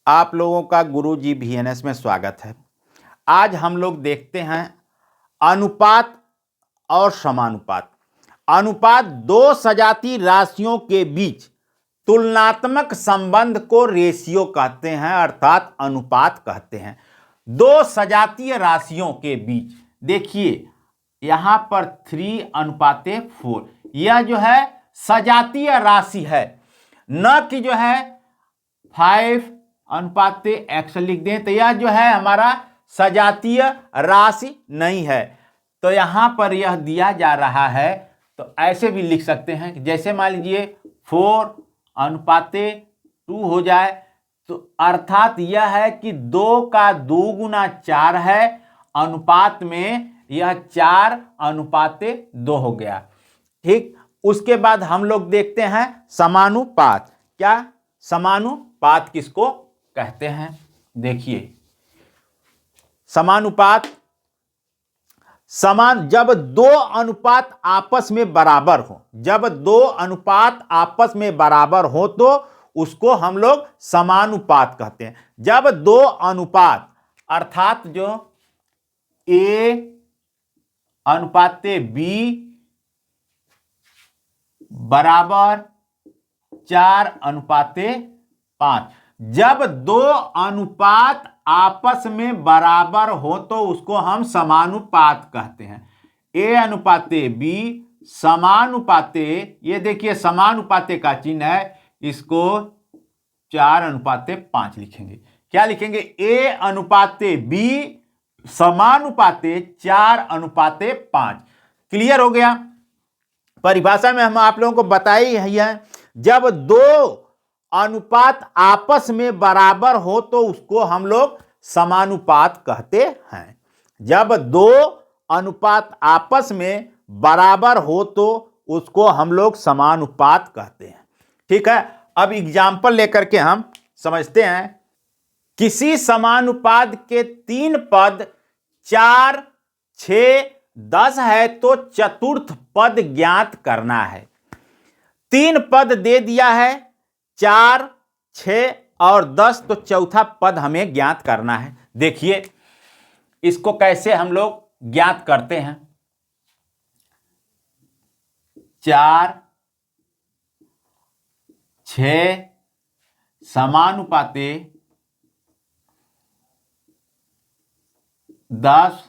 आप लोगों का गुरुजी VNS में स्वागत है। आज हम लोग देखते हैं अनुपात और समानुपात। अनुपात दो सजातीय राशियों के बीच तुलनात्मक संबंध को रेशियो कहते हैं, अर्थात अनुपात कहते हैं। दो सजातीय राशियों के बीच देखिए यहां पर 3:4, यह जो है सजातीय राशि है, न कि जो है 5:x लिख दें तो यह जो है हमारा सजातीय राशि नहीं है। तो यहां पर यह दिया जा रहा है तो ऐसे भी लिख सकते हैं, जैसे मान लीजिए 4:2 हो जाए, तो अर्थात यह है कि 2 का 2 गुना 4 है, अनुपात में यह 4:2 हो गया। ठीक, उसके बाद हम लोग देखते हैं समानुपात। क्या समानुपात किसको कहते हैं? देखिए समानुपात जब दो अनुपात आपस में बराबर हो, जब दो अनुपात आपस में बराबर हो तो उसको हम लोग समानुपात कहते हैं। जब दो अनुपात अर्थात जो A:B बराबर 4:5, जब दो अनुपात आपस में बराबर हो तो उसको हम समानुपात कहते हैं। A:B समानुपाते, ये देखिए समानुपाते का चिन्ह है, इसको 4:5 लिखेंगे। क्या लिखेंगे? A:B समानुपाते 4:5। क्लियर हो गया? परिभाषा में हम आप लोगों को बताई है, जब दो अनुपात आपस में बराबर हो तो उसको हम लोग समानुपात कहते हैं। जब दो अनुपात आपस में बराबर हो तो उसको हम लोग समानुपात कहते हैं। ठीक है, अब एग्जाम्पल लेकर के हम समझते हैं। किसी समानुपात के 3 पद 4, 6, 10 है तो चतुर्थ पद ज्ञात करना है। 3 पद दे दिया है, 4, 6 और 10, तो चौथा पद हमें ज्ञात करना है। देखिए इसको कैसे हम लोग ज्ञात करते हैं। 4, 6 समानुपाते 10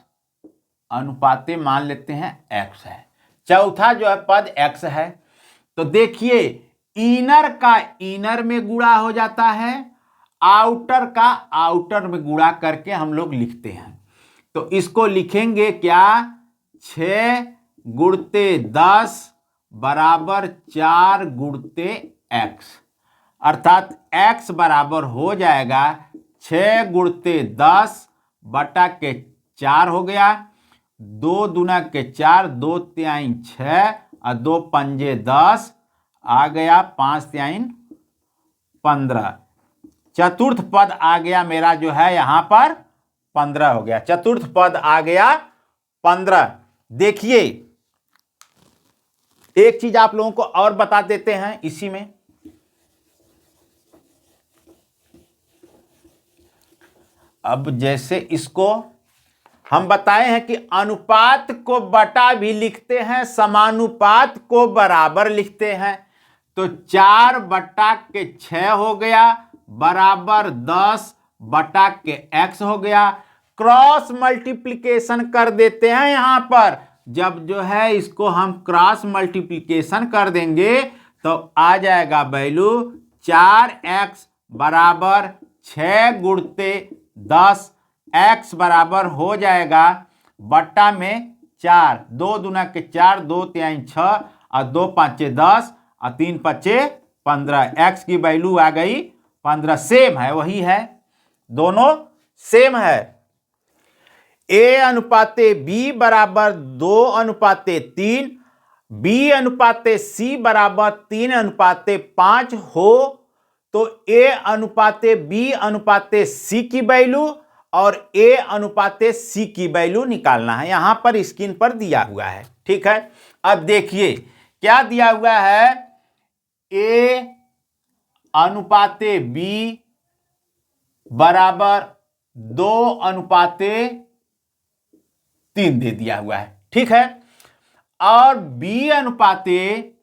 अनुपाते मान लेते हैं x है। चौथा जो है पद x है, तो देखिए इनर का इनर में गुणा हो जाता है, आउटर का आउटर में गुणा करके हम लोग लिखते हैं। तो इसको लिखेंगे क्या? 6 गुणते 10 बराबर 4 गुणते x, अर्थात x बराबर हो जाएगा 6 गुणते 10 बटा के 4 हो गया, 2 दूना के 4, 2 तिहाई 6 और 2 पंजे 10 आ गया, 5 तिहाई 15। चतुर्थ पद आ गया मेरा जो है यहां पर 15 हो गया। चतुर्थ पद आ गया 15। देखिए एक चीज आप लोगों को और बता देते हैं इसी में। अब जैसे इसको हम बताए हैं कि अनुपात को बटा भी लिखते हैं, समानुपात को बराबर लिखते हैं। तो 4/6 हो गया बराबर 10/x हो गया। क्रॉस मल्टीप्लिकेशन कर देते हैं यहां पर। जब जो है इसको हम क्रॉस मल्टीप्लिकेशन कर देंगे तो आ जाएगा वैल्यू 4x बराबर 6 गुणते 10, x बराबर हो जाएगा बट्टा में 4, 2 दूना के 4, 2 तिहाई 6 और 2 पांचे 10 और 3 पच्चे 15। x की वैल्यू आ गई 15। सेम है, वही है, दोनों सेम है। A:B बराबर 2:3, B:C बराबर 3:5 हो तो A:B:C की वैल्यू और A:C की वैल्यू निकालना है। यहां पर स्क्रीन पर दिया हुआ है। ठीक है, अब देखिए क्या दिया हुआ है। A:B बराबर 2:3 दे दिया हुआ है, ठीक है। और B अनुपाते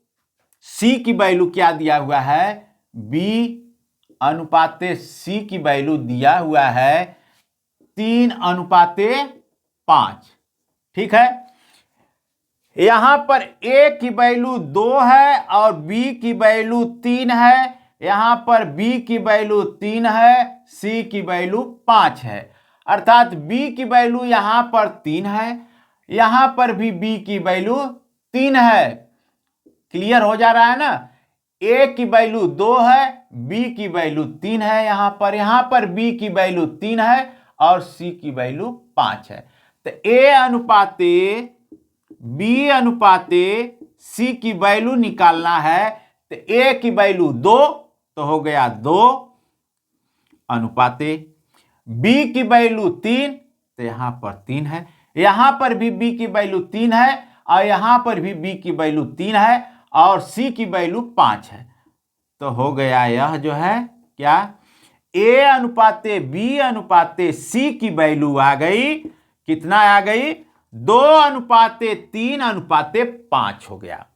C की वैल्यू क्या दिया हुआ है, B अनुपाते C की वैल्यू दिया हुआ है 3:5, ठीक है। यहां पर A की वैल्यू 2 है और B की वैल्यू 3 है, यहां पर B की वैल्यू 3 है, C की वैल्यू 5 है, अर्थात B की वैल्यू यहां पर 3 है, यहां पर भी B की वैल्यू 3 है। क्लियर हो जा रहा है ना। A की वैल्यू 2 है, B की वैल्यू 3 है, यहां पर B की वैल्यू 3 है और C की वैल्यू 5 है। तो A अनुपाते B अनुपाते C की वैल्यू निकालना है, तो A की वैल्यू 2 तो हो गया 2 अनुपाते, B की वैल्यू 3 तो यहां पर 3 है, यहां पर भी B की वैल्यू 3 है और यहां पर भी B की वैल्यू 3 है और C की वैल्यू 5 है। तो हो गया यह जो है क्या, A अनुपाते B अनुपाते C की वैल्यू आ गई, कितना आ गई, 2:3:5 हो गया।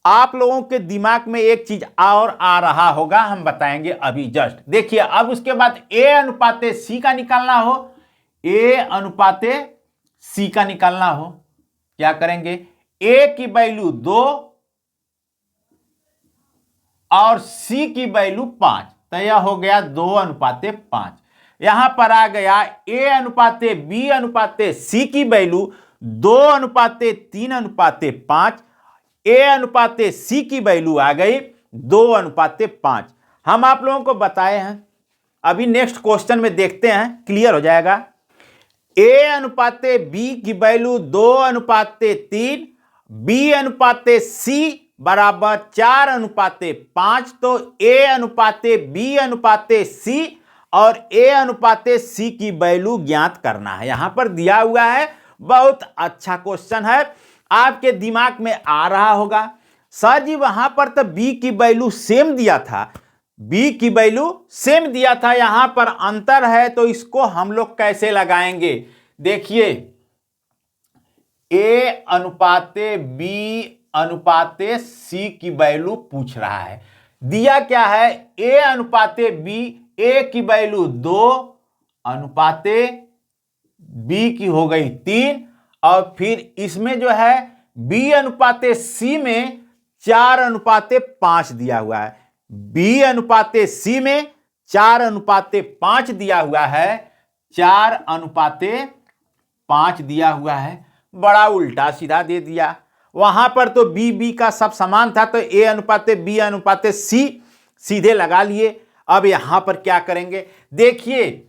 आप लोगों के दिमाग में एक चीज और आ रहा होगा, हम बताएंगे अभी जस्ट। देखिए अब उसके बाद A अनुपाते C का निकालना हो, A अनुपाते C का निकालना हो, क्या करेंगे, A की वैल्यू 2 और C की वैल्यू 5, तो यह हो गया 2:5। यहां पर आ गया A अनुपाते B अनुपाते C की वैल्यू 2:3:5, A अनुपाते C की वैल्यू आ गई 2:5। हम आप लोगों को बताए हैं, अभी नेक्स्ट क्वेश्चन में देखते हैं, क्लियर हो जाएगा। A अनुपाते B की वैल्यू 2:3, B अनुपाते C बराबर 4:5, तो A अनुपाते B अनुपाते C और A अनुपाते C की वैल्यू ज्ञात करना है। यहां पर दिया हुआ है, बहुत अच्छा क्वेश्चन है, आपके दिमाग में आ रहा होगा, सर जी वहां पर तो B की वैल्यू सेम दिया था, B की वैल्यू सेम दिया था, यहां पर अंतर है, तो इसको हम लोग कैसे लगाएंगे। देखिए A अनुपाते B अनुपाते C की वैल्यू पूछ रहा है, दिया क्या है, A अनुपाते B, A की वैल्यू 2 अनुपाते B की हो गई 3, और फिर इसमें जो है B अनुपाते C में 4:5 दिया हुआ है, B अनुपाते C में 4:5 दिया हुआ है, 4:5 दिया हुआ है, बड़ा उल्टा सीधा दे दिया। वहां पर तो B का सब समान था, तो A अनुपाते B अनुपाते C सीधे लगा लिए। अब यहां पर क्या करेंगे, देखिए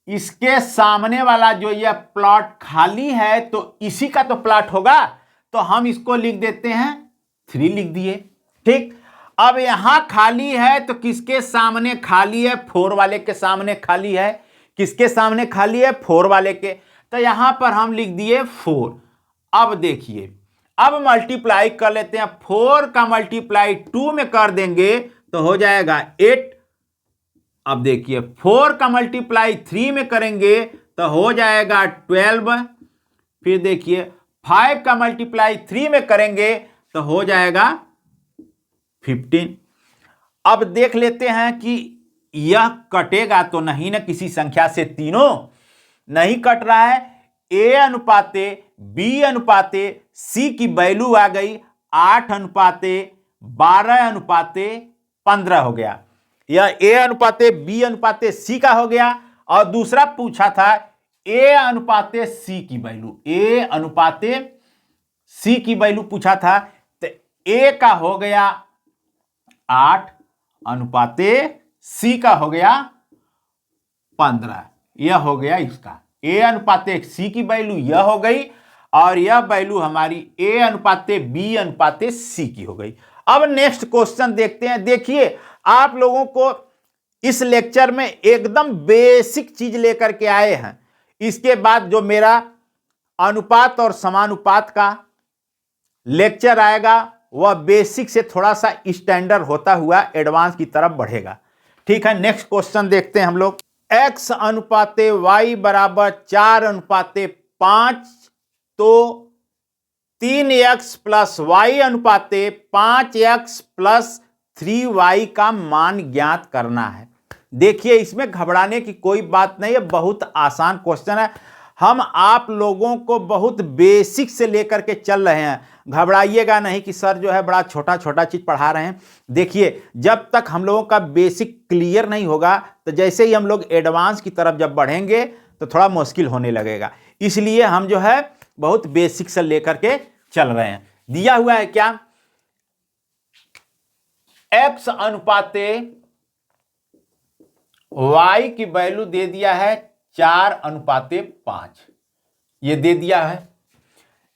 इसके सामने वाला जो यह प्लॉट खाली है, तो इसी का तो प्लॉट होगा, तो हम इसको लिख देते हैं 3 लिख दिए, ठीक। अब यहां खाली है, तो किसके सामने खाली है, 4 वाले के सामने खाली है, किसके सामने खाली है, 4 वाले के, तो यहां पर हम लिख दिए 4। अब देखिए, अब मल्टीप्लाई कर लेते हैं, 4 का मल्टीप्लाई 2 में कर देंगे तो हो जाएगा 8। अब देखिए 4 का मल्टीप्लाई 3 में करेंगे तो हो जाएगा 12। फिर देखिए 5 का मल्टीप्लाई 3 में करेंगे तो हो जाएगा 15। अब देख लेते हैं कि यह कटेगा तो नहीं ना किसी संख्या से, तीनों नहीं कट रहा है। A अनुपाते B अनुपाते C की वैल्यू आ गई 8:12:15 हो गया, यह A अनुपाते B अनुपाते C का हो गया। और दूसरा पूछा था A अनुपाते C की वैल्यू, A अनुपाते C की वैल्यू पूछा था, तो A का हो गया 8 अनुपाते C का हो गया 15, यह हो गया इसका A अनुपाते C की वैल्यू यह हो गई, और यह वैल्यू हमारी A अनुपाते B अनुपाते C की हो गई। अब नेक्स्ट क्वेश्चन देखते हैं। देखिए आप लोगों को इस लेक्चर में एकदम बेसिक चीज लेकर के आए हैं, इसके बाद जो मेरा अनुपात और समानुपात का लेक्चर आएगा वह बेसिक से थोड़ा सा स्टैंडर्ड होता हुआ एडवांस की तरफ बढ़ेगा। ठीक है, नेक्स्ट क्वेश्चन देखते हैं हम लोग। x अनुपाते y बराबर 4:5, तो 3x plus y अनुपाते 5x plus 3y का मान ज्ञात करना है। देखिए, इसमें घबराने की कोई बात नहीं है, बहुत आसान क्वेश्चन है। हम आप लोगों को बहुत बेसिक से लेकर के चल रहे हैं, घबराइएगा नहीं कि सर जो है बड़ा छोटा छोटा चीज पढ़ा रहे हैं। देखिए, जब तक हम लोगों का बेसिक क्लियर नहीं होगा, तो जैसे ही हम लोग एडवांस की तरफ जब बढ़ेंगे तो थोड़ा मुश्किल होने लगेगा। इसलिए हम जो है बहुत बेसिक से लेकर के चल रहे हैं। दिया हुआ है क्या, x अनुपाते y की वैल्यू दे दिया है 4:5, ये दे दिया है।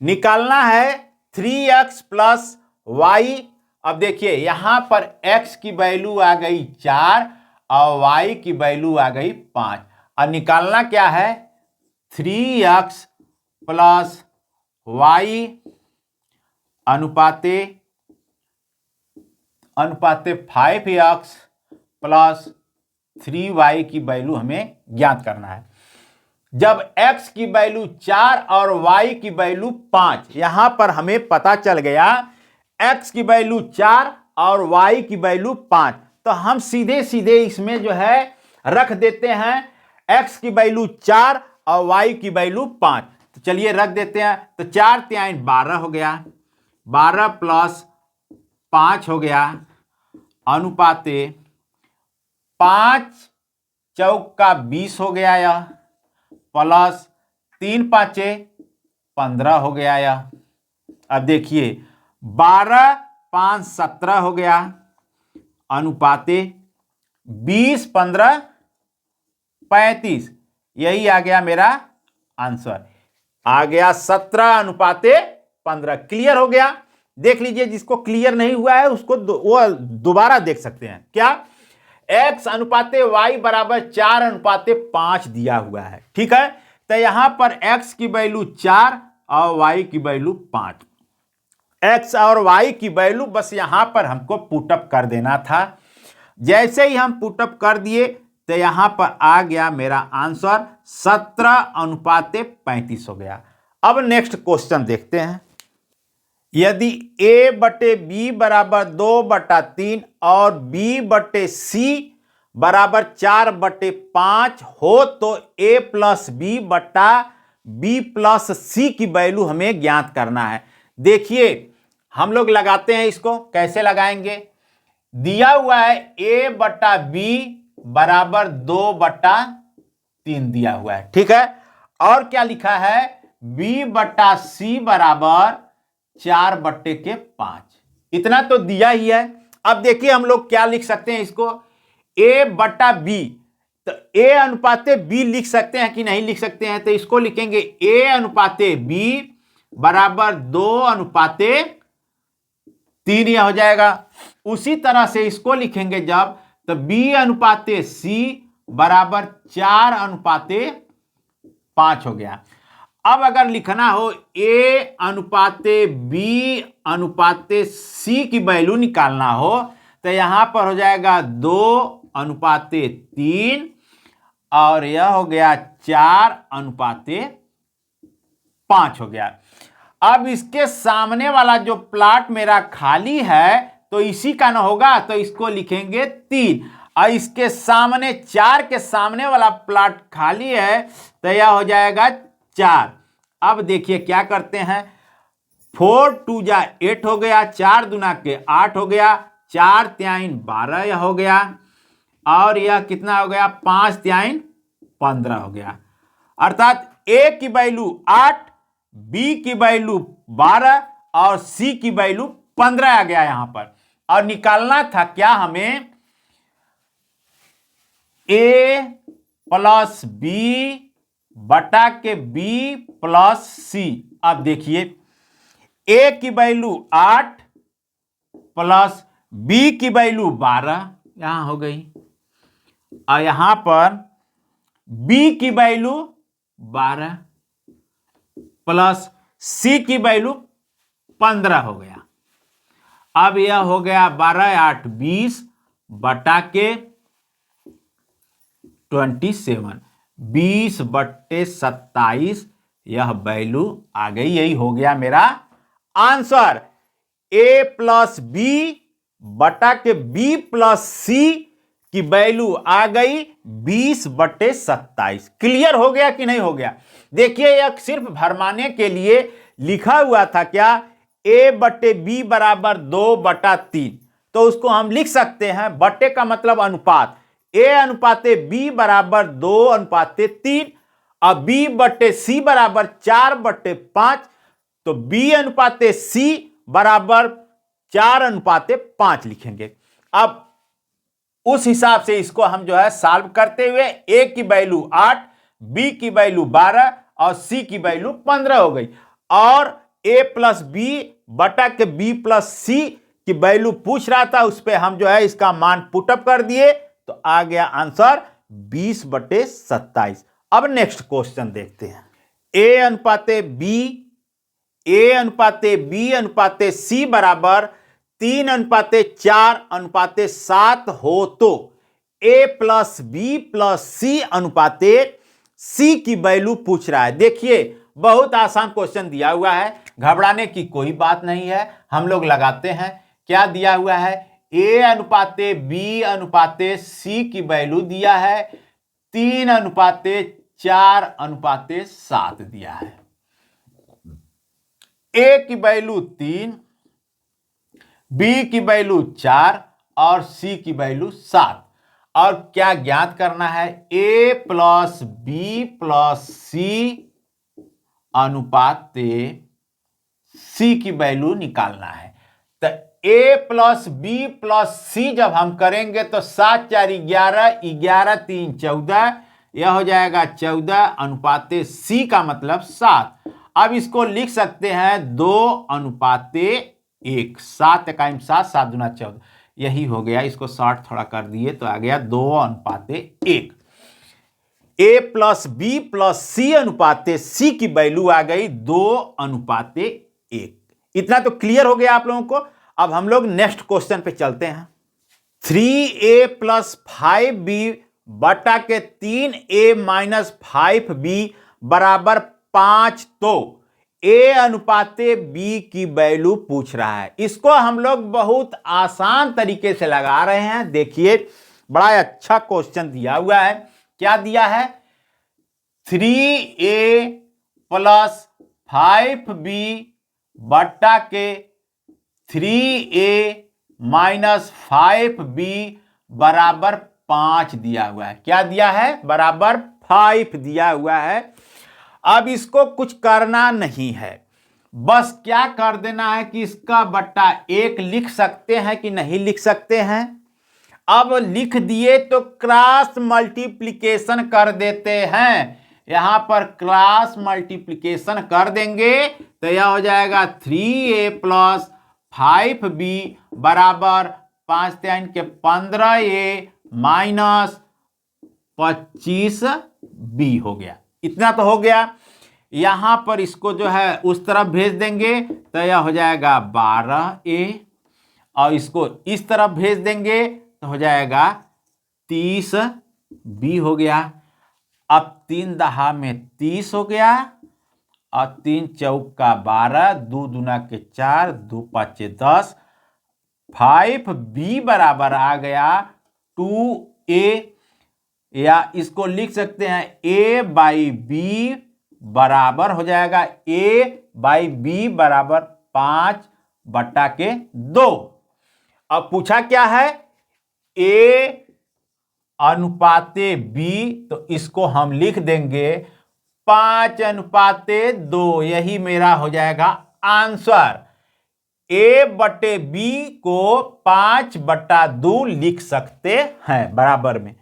निकालना है 3x प्लस y। अब देखिए, यहां पर x की वैल्यू आ गई 4 और y की वैल्यू आ गई 5, और निकालना क्या है 3x plus y अनुपाते 5x plus 3y की वैल्यू हमें ज्ञात करना है। जब x की वैल्यू 4 और y की वैल्यू 5, यहां पर हमें पता चल गया x की वैल्यू 4 और y की वैल्यू 5, तो हम सीधे सीधे इसमें जो है रख देते हैं x की वैल्यू 4 और y की वैल्यू 5। तो चलिए रख देते हैं। तो 4 × 12 हो गया, 12 प्लस 5 हो गया, अनुपाते 5 चौका 20 हो गया, यह प्लस 3 × 5 15 हो गया यह। अब देखिए 12 5 17 हो गया, अनुपाते 20 15 35, यही आ गया मेरा आंसर, आ गया 17:15। क्लियर हो गया। देख लीजिए, जिसको क्लियर नहीं हुआ है उसको वो दोबारा देख सकते हैं। क्या, x अनुपाते y बराबर 4:5 दिया हुआ है, ठीक है। तो यहां पर x की वैल्यू 4 और y की वैल्यू 5, x और y की वैल्यू बस यहां पर हमको पुटअप कर देना था। जैसे ही हम पुटअप कर दिए तो यहां पर आ गया मेरा आंसर 17:35 हो गया। अब नेक्स्ट क्वेश्चन देखते हैं। यदि a/b बराबर 2/3 और b/c बराबर 4/5 हो, तो a प्लस b बटा b प्लस c की वैल्यू हमें ज्ञात करना है। देखिए, हम लोग लगाते हैं इसको, कैसे लगाएंगे। दिया हुआ है a/b बराबर 2/3 दिया हुआ है, ठीक है। और क्या लिखा है, b/c बराबर 4/5, इतना तो दिया ही है। अब देखिए हम लोग क्या लिख सकते हैं इसको, a/b, तो a अनुपाते b लिख सकते हैं कि नहीं लिख सकते हैं। तो इसको लिखेंगे a अनुपाते b बराबर 2/3, यह हो जाएगा। उसी तरह से इसको लिखेंगे जब, तो b अनुपाते c बराबर 4/5 हो गया। अब अगर लिखना हो a अनुपाते b अनुपाते c की वैल्यू निकालना हो, तो यहां पर हो जाएगा 2/3 और यह हो गया 4/5 हो गया। अब इसके सामने वाला जो प्लॉट मेरा खाली है, तो इसी का ना होगा, तो इसको लिखेंगे 3, और इसके सामने 4 के सामने वाला प्लॉट खाली है, तो यह हो जाएगा 4। अब देखिए क्या करते हैं, 4 2 जा 8 हो गया, 4 दूना के 8 हो गया, 4 3 12 यह हो गया, और यह कितना हो गया 5 3 15 हो गया। अर्थात a की वैल्यू 8, b की वैल्यू 12 और c की वैल्यू 15 आ गया यहां पर। और निकालना था क्या हमें, a प्लस b बटा के b प्लस c। अब देखिए a की वैल्यू 8 प्लस b की वैल्यू 12 यहां हो गई, और यहां पर b की वैल्यू 12 प्लस c की वैल्यू 15 हो गया। अब यह हो गया 12 8 20 बटा के 27, 20/27 यह वैल्यू आ गई। यही हो गया मेरा आंसर। a प्लस बी बटा के b प्लस सी की वैल्यू आ गई 20/27। क्लियर हो गया कि नहीं हो गया? देखिए यह सिर्फ भरमाने के लिए लिखा हुआ था क्या, a बटे b बराबर 2/3, तो उसको हम लिख सकते हैं, बटे का मतलब अनुपात, a अनुपाते b बराबर 2/3, अब b बटे c बराबर 4/5, तो b अनुपाते c बराबर 4/5 लिखेंगे। अब उस हिसाब से इसको हम जो है सॉल्व करते हुए a की वैल्यू 8, b की वैल्यू 12 और c की वैल्यू 15 हो गई, और a प्लस बी बटा के b प्लस सी की वैल्यू पूछ रहा था, उस पर हम जो है इसका मान पुटअप कर दिए, तो आ गया आंसर 20/27। अब नेक्स्ट क्वेश्चन देखते हैं। a अनुपाते b अनुपाते c बराबर 3/4/7 हो तो a plus B plus C अनुपाते c की वैल्यू पूछ रहा है। देखिए बहुत आसान क्वेश्चन दिया हुआ है, घबराने की कोई बात नहीं है, हम लोग लगाते हैं। क्या दिया हुआ है, a अनुपाते b अनुपाते c की वैल्यू दिया है 3/4/7 दिया है। a की वैल्यू 3, b की वैल्यू 4 और c की वैल्यू 7, और क्या ज्ञात करना है, a plus B plus C अनुपाते c की वैल्यू निकालना है। तो a plus B plus C जब हम करेंगे तो 7 4 11, 11 3 14, यह हो जाएगा 14 अनुपाते c का मतलब 7। अब इसको लिख सकते हैं 2/1, 7 × 7, 7 दूना 14, यही हो गया। इसको शॉर्ट थोड़ा कर दिए तो आ गया 2/1। a plus B plus C अनुपाते सी की वैल्यू आ गई 2/1। इतना तो क्लियर हो गया आप लोगों को। अब हम लोग नेक्स्ट क्वेश्चन पे चलते हैं। 3a प्लस 5b बटा के 3a माइनस 5b बराबर 5, तो a अनुपाते b की वैल्यू पूछ रहा है। इसको हम लोग बहुत आसान तरीके से लगा रहे हैं। देखिए बड़ा अच्छा क्वेश्चन दिया हुआ है। क्या दिया है, 3a प्लस 5b बटा के 3a माइनस 5b बराबर 5 दिया हुआ है। क्या दिया है, बराबर 5 दिया हुआ है। अब इसको कुछ करना नहीं है, बस क्या कर देना है कि इसका बट्टा 1 लिख सकते हैं कि नहीं लिख सकते हैं। अब लिख दिए तो क्रॉस मल्टीप्लिकेशन कर देते हैं। यहां पर क्रॉस मल्टीप्लिकेशन कर देंगे तो यह हो जाएगा 3a प्लस 5b बराबर 5 3 के 15a माइनस 25b हो गया। इतना तो हो गया। यहां पर इसको जो है उस तरफ भेज देंगे तो यह हो जाएगा 12a, और इसको इस तरफ भेज देंगे तो हो जाएगा 30b हो गया। अब 3 दहा में 30 हो गया, और 3 चौका 12, 2 दूना के 4, 2 पाँचे 10, 5b बराबर आ गया 2a, या इसको लिख सकते हैं a बाई b बराबर हो जाएगा a बाई b बराबर 5/2। अब पूछा क्या है, a अनुपाते b, तो इसको हम लिख देंगे 5/2, यही मेरा हो जाएगा आंसर। a बटे b को 5/2 लिख सकते हैं बराबर में।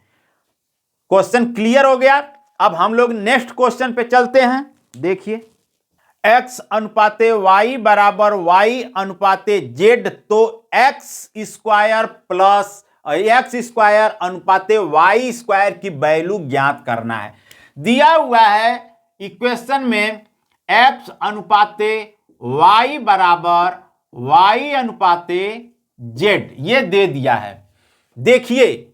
क्वेश्चन क्लियर हो गया। अब हम लोग नेक्स्ट क्वेश्चन पे चलते हैं। देखिए x अनुपाते y बराबर y अनुपाते z, तो x² प्लस x² अनुपाते y² की वैल्यू ज्ञात करना है। दिया हुआ है इक्वेशन में x अनुपाते y बराबर y अनुपाते z, ये दे दिया है। देखिए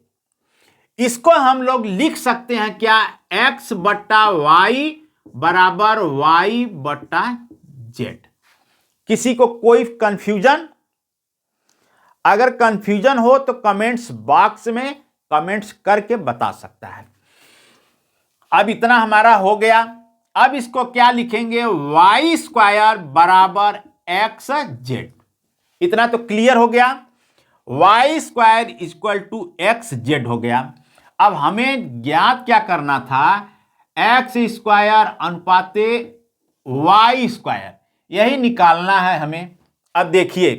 इसको हम लोग लिख सकते हैं क्या, x बट्टा वाई बराबर y बट्टा जेड। किसी को कोई कंफ्यूजन? अगर कंफ्यूजन हो तो कमेंट्स बॉक्स में कमेंट्स करके बता सकता है। अब इतना हमारा हो गया। अब इसको क्या लिखेंगे, वाई स्क्वायर बराबर एक्स जेड। इतना तो क्लियर हो गया। Y square equal to X Z हो गया। अब हमें ज्ञात क्या करना था, एक्स स्क्वायर अनुपाते वाई स्क्वायर, यही निकालना है हमें। अब देखिए,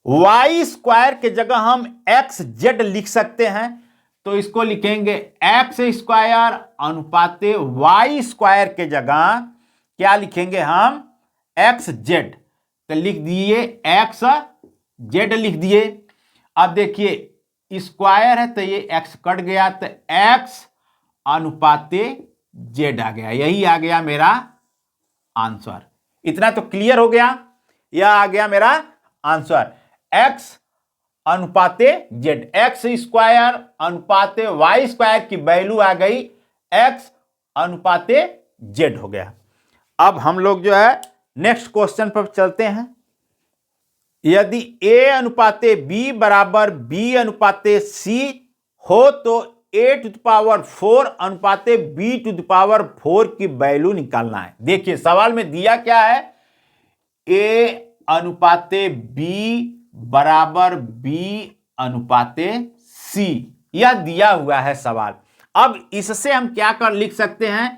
वाई स्क्वायर के जगह हम एक्स जेड लिख सकते हैं, तो इसको लिखेंगे एक्स स्क्वायर अनुपाते वाई स्क्वायर के जगह क्या लिखेंगे हम, एक्स जेड। तो लिख दिए एक्स जेड लिख दिए। अब देखिए स्क्वायर है तो ये एक्स कट गया, तो एक्स अनुपाते जेड आ गया। यही आ गया मेरा आंसर। इतना तो क्लियर हो गया। यह आ गया मेरा आंसर, एक्स अनुपाते जेड। एक्स स्क्वायर अनुपाते वाई स्क्वायर की वैल्यू आ गई एक्स अनुपाते जेड हो गया। अब हम लोग जो है नेक्स्ट क्वेश्चन पर चलते हैं। यदि a अनुपाते b बराबर b अनुपाते c हो तो a टू द पावर 4 अनुपाते b टू द पावर 4 की वैल्यू निकालना है। देखिए सवाल में दिया क्या है, a अनुपाते b बराबर b अनुपाते c, यह दिया हुआ है सवाल। अब इससे हम क्या कर लिख सकते हैं,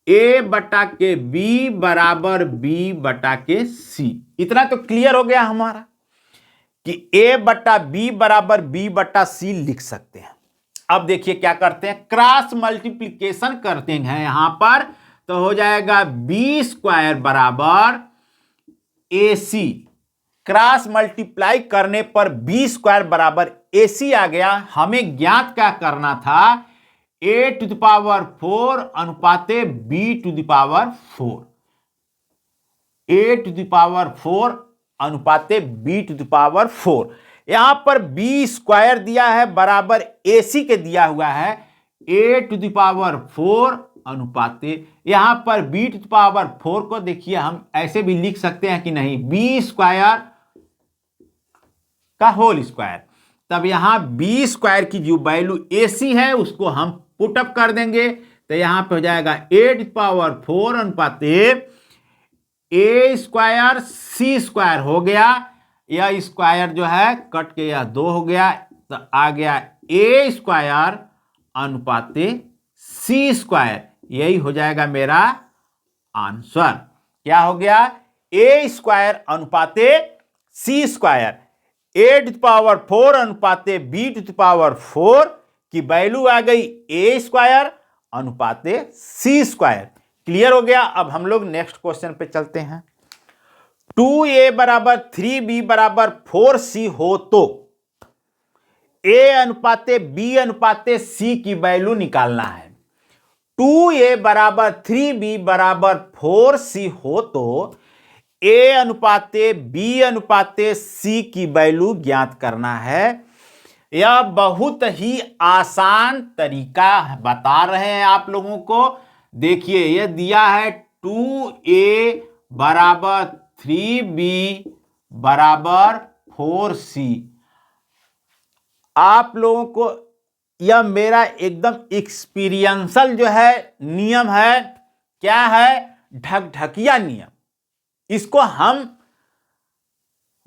a बटा के b बराबर b बटा के c। इतना तो क्लियर हो गया हमारा कि a बटा b बराबर b बटा c लिख सकते हैं। अब देखिए क्या करते हैं, क्रॉस मल्टीप्लिकेशन करते हैं यहां पर, तो हो जाएगा b स्क्वायर बराबर ac। क्रॉस मल्टीप्लाई करने पर b स्क्वायर बराबर ac आ गया। हमें ज्ञात क्या करना था, a टू द पावर 4 अनुपाते b to the power 4। a to the power 4 अनुपाते b टू द पावर 4। यहां पर b स्क्वायर दिया है बराबर ac के दिया हुआ है a टू द पावर 4 अनुपाते, यहां पर b टू द पावर 4 को देखिए हम ऐसे भी लिख सकते हैं कि नहीं, b स्क्वायर का होल स्क्वायर। तब यहां b स्क्वायर की जो वैल्यू ac है उसको हम पुटअप कर देंगे, तो यहां पे हो जाएगा a टू द पावर 4 अनुपाते a स्क्वायर c स्क्वायर हो गया। यह स्क्वायर जो है कट के यह 2 हो गया, तो आ गया a स्क्वायर अनुपाते c स्क्वायर। यही हो जाएगा मेरा आंसर। क्या हो गया, a स्क्वायर अनुपाते c square, a to the power 4 अनुपाते b टू द पावर 4 की वैल्यू आ गई a स्क्वायर अनुपाते c स्क्वायर। क्लियर हो गया। अब हम लोग नेक्स्ट क्वेश्चन पे चलते हैं। 2a बराबर 3b बराबर 4c हो तो a अनुपाते b अनुपाते c की वैल्यू निकालना है। 2a बराबर 3b बराबर 4c हो तो a अनुपाते b अनुपाते c की वैल्यू ज्ञात करना है। यह बहुत ही आसान तरीका बता रहे हैं आप लोगों को। देखिए यह दिया है 2a बराबर 3b बराबर 4c। आप लोगों को यह मेरा एकदम एक्सपीरियंसल जो है नियम है, क्या है, ढकढकिया नियम। इसको हम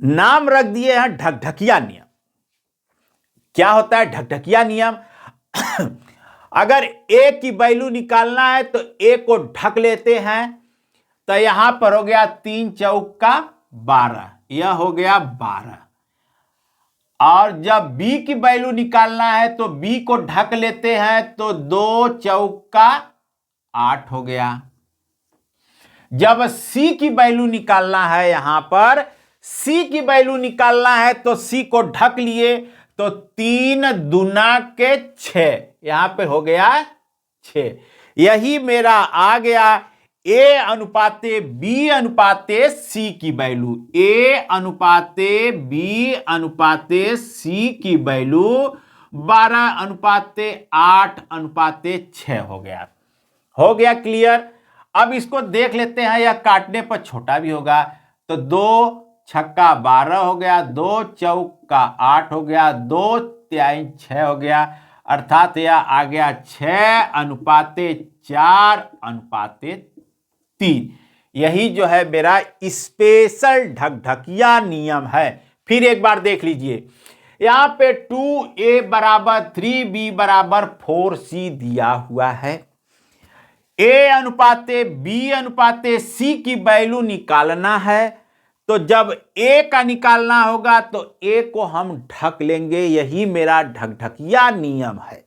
नाम रख दिए हैं ढकढकिया नियम। क्या होता है ढकढकिया नियम? अगर a की वैल्यू निकालना है तो a को ढक लेते हैं, तो यहां पर हो गया 3 चौका 12, यह हो गया 12। और जब b की वैल्यू निकालना है तो b को ढक लेते हैं, तो 2 चौका 8 हो गया। जब c की वैल्यू निकालना है, यहां पर c की वैल्यू निकालना है तो c को ढक लिए, तो 3 दूना के 6, यहां पे हो गया 6। यही मेरा आ गया a अनुपाते b अनुपाते c की वैल्यू। a अनुपाते b अनुपाते c की वैल्यू 12:8:6 हो गया क्लियर। अब इसको देख लेते हैं, यह काटने पर छोटा भी होगा, तो 2 छक्का 12 हो गया, 2 चौका 8 हो गया, 2 तिहाई 6 हो गया, अर्थात यह आ गया 6:4:3। यही जो है मेरा स्पेशल ढकढकिया नियम है। फिर एक बार देख लीजिए, यहां पे 2a बराबर 3b बराबर 4c दिया हुआ है। a/b/c की वैल्यू निकालना है, तो जब a का निकालना होगा तो a को हम ढक लेंगे। यही मेरा ढकढकिया नियम है।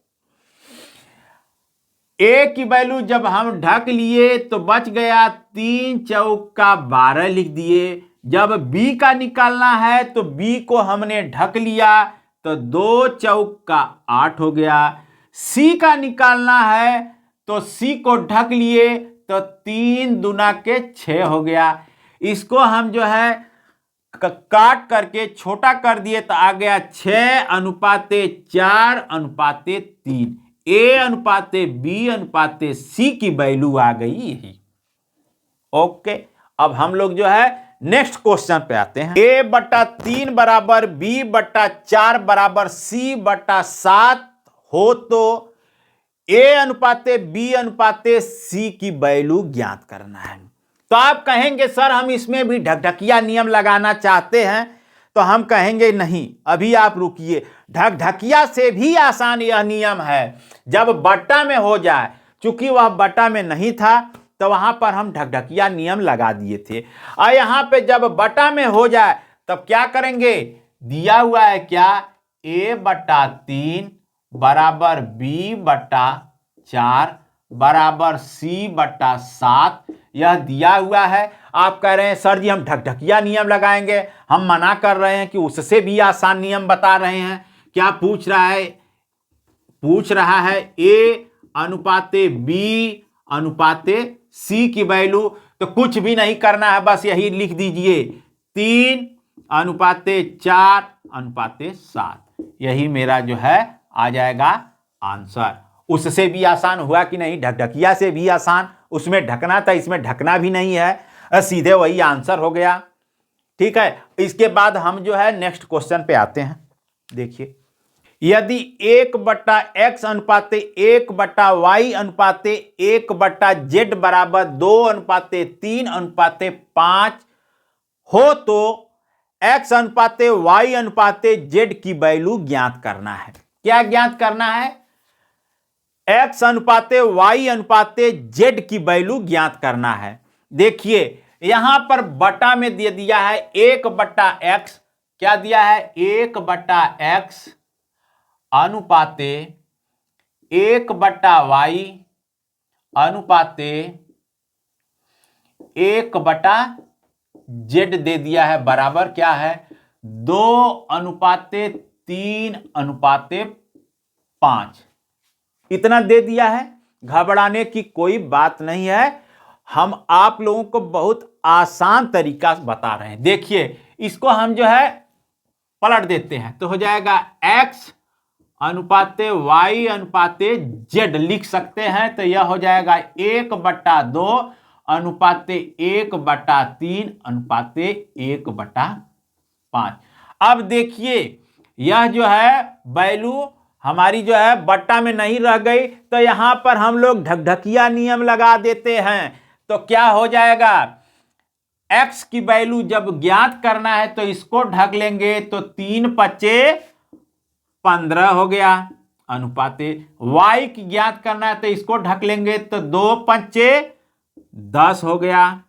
a की वैल्यू जब हम ढक लिए तो बच गया 3 चौका 12 लिख दिए। जब b का निकालना है तो b को हमने ढक लिया, तो 2 चौका 8 हो गया। c का निकालना है तो c को ढक लिए, तो 3 दूना के 6 हो गया। इसको हम जो है काट करके छोटा कर दिए, तो आ गया 6:4:3। a/b/c की वैल्यू आ गई यही। ओके, अब हम लोग जो है नेक्स्ट क्वेश्चन पे आते हैं। a/3 बराबर b/4 बराबर c/7 हो तो a/b/c की वैल्यू ज्ञात करना है। तो आप कहेंगे सर हम इसमें भी ढकढकिया नियम लगाना चाहते हैं, तो हम कहेंगे नहीं, अभी आप रुकिए। ढकढकिया से भी आसान यह नियम है। जब बट्टा में हो जाए, चूंकि वह बट्टा में नहीं था तो वहां पर हम ढकढकिया नियम लगा दिए थे, और यहां पे जब बट्टा में हो जाए तब क्या करेंगे, दिया हुआ है क्या, a/3 बराबर b/4 बराबर c/7 यह दिया हुआ है। आप कह रहे हैं सर जी हम ढकढकिया नियम लगाएंगे, हम मना कर रहे हैं कि उससे भी आसान नियम बता रहे हैं। क्या पूछ रहा है, पूछ रहा है a/b/c की वैल्यू। तो कुछ भी नहीं करना है, बस यही लिख दीजिए 3:4:7। यही मेरा जो है आ जाएगा आंसर। उससे भी आसान हुआ कि नहीं, ढकढकिया से भी आसान। उसमें ढकना था, इसमें ढकना भी नहीं है, सीधे वही आंसर हो गया। ठीक है, इसके बाद हम जो है नेक्स्ट क्वेश्चन पे आते हैं। देखिए, यदि 1/x/1/y/1/z बराबर 2:3:5 हो तो x/y/z की वैल्यू ज्ञात करना है। क्या ज्ञात करना है, x/y/z की वैल्यू ज्ञात करना है। देखिए यहां पर बटा में दे दिया है 1/x, क्या दिया है 1/x अनुपाते 1/y अनुपाते 1/z दे दिया है, बराबर क्या है 2:3:5 इतना दे दिया है। घबराने की कोई बात नहीं है, हम आप लोगों को बहुत आसान तरीका बता रहे हैं। देखिए इसको हम जो है पलट देते हैं, तो हो जाएगा x अनुपाते y अनुपाते z लिख सकते हैं। तो यह हो जाएगा 1/2 अनुपाते 1/3:1/5। अब देखिए यह जो है वैल्यू हमारी जो है बट्टा में नहीं रह गई, तो यहां पर हम लोग ढकढकिया नियम लगा देते हैं। तो क्या हो जाएगा, x की वैल्यू जब ज्ञात करना है तो इसको ढक लेंगे, तो 3×5=15 हो गया अनुपाते। y की ज्ञात करना है तो इसको ढक लेंगे, तो 2×5=10 हो गया।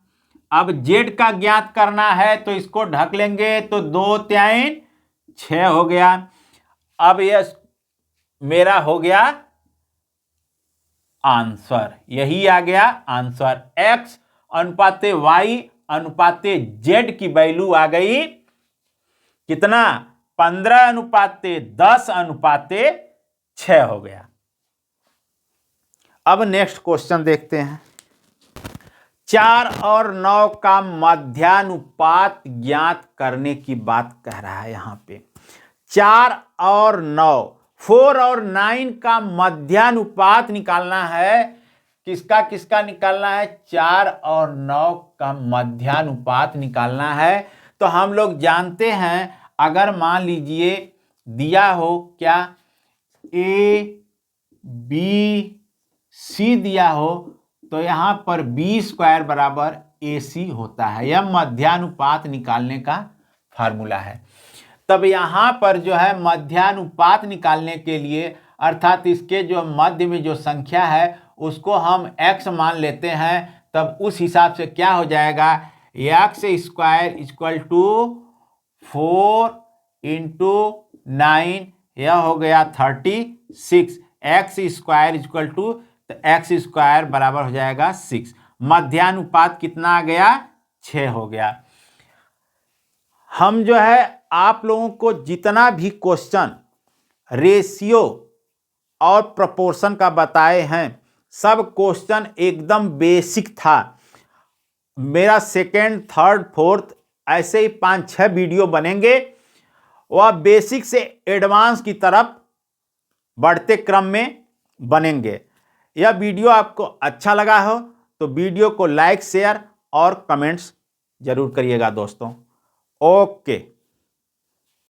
अब z का ज्ञात करना है तो इसको ढक लेंगे, तो 2×3=6 हो गया। अब यह मेरा हो गया आंसर, यही आ गया आंसर। x अनुपाते y अनुपाते z की वैल्यू आ गई कितना, 15:10:6 हो गया। अब नेक्स्ट क्वेश्चन देखते हैं। 4 और 9 का मध्यानुपात ज्ञात करने की बात कह रहा है। यहां पे 4 और 9 4 और 9 का मध्यानुपात निकालना है। किसका किसका निकालना है? 4 और 9 का मध्यानुपात निकालना है। तो हम लोग जानते हैं, अगर मान लीजिए दिया हो क्या, ए बी सी दिया हो, तो यहां पर बी स्क्वायर बराबर ए सी होता है। यह मध्यानुपात निकालने का फार्मूला है। तब यहां पर जो है मध्यानुपात निकालने के लिए, अर्थात इसके जो मध्य में जो संख्या है उसको हम x मान लेते हैं। तब उस हिसाब से क्या हो जाएगा, X square equal to 4 into 9, यह हो गया 36। एक्स स्क्वायर इक्वल टू, तो एक्स स्क्वायर बराबर हो जाएगा 6। मध्यानुपात कितना आ गया? 6 हो गया। हम जो है आप लोगों को जितना भी क्वेश्चन रेशियो और प्रोपोर्शन का बताए हैं, सब क्वेश्चन एकदम बेसिक था। मेरा सेकेंड, थर्ड, फोर्थ ऐसे ही 5-6 वीडियो बनेंगे, वह बेसिक से एडवांस की तरफ बढ़ते क्रम में बनेंगे। यह वीडियो आपको अच्छा लगा हो तो वीडियो को लाइक, शेयर और कमेंट्स जरूर करिएगा दोस्तों। ओके।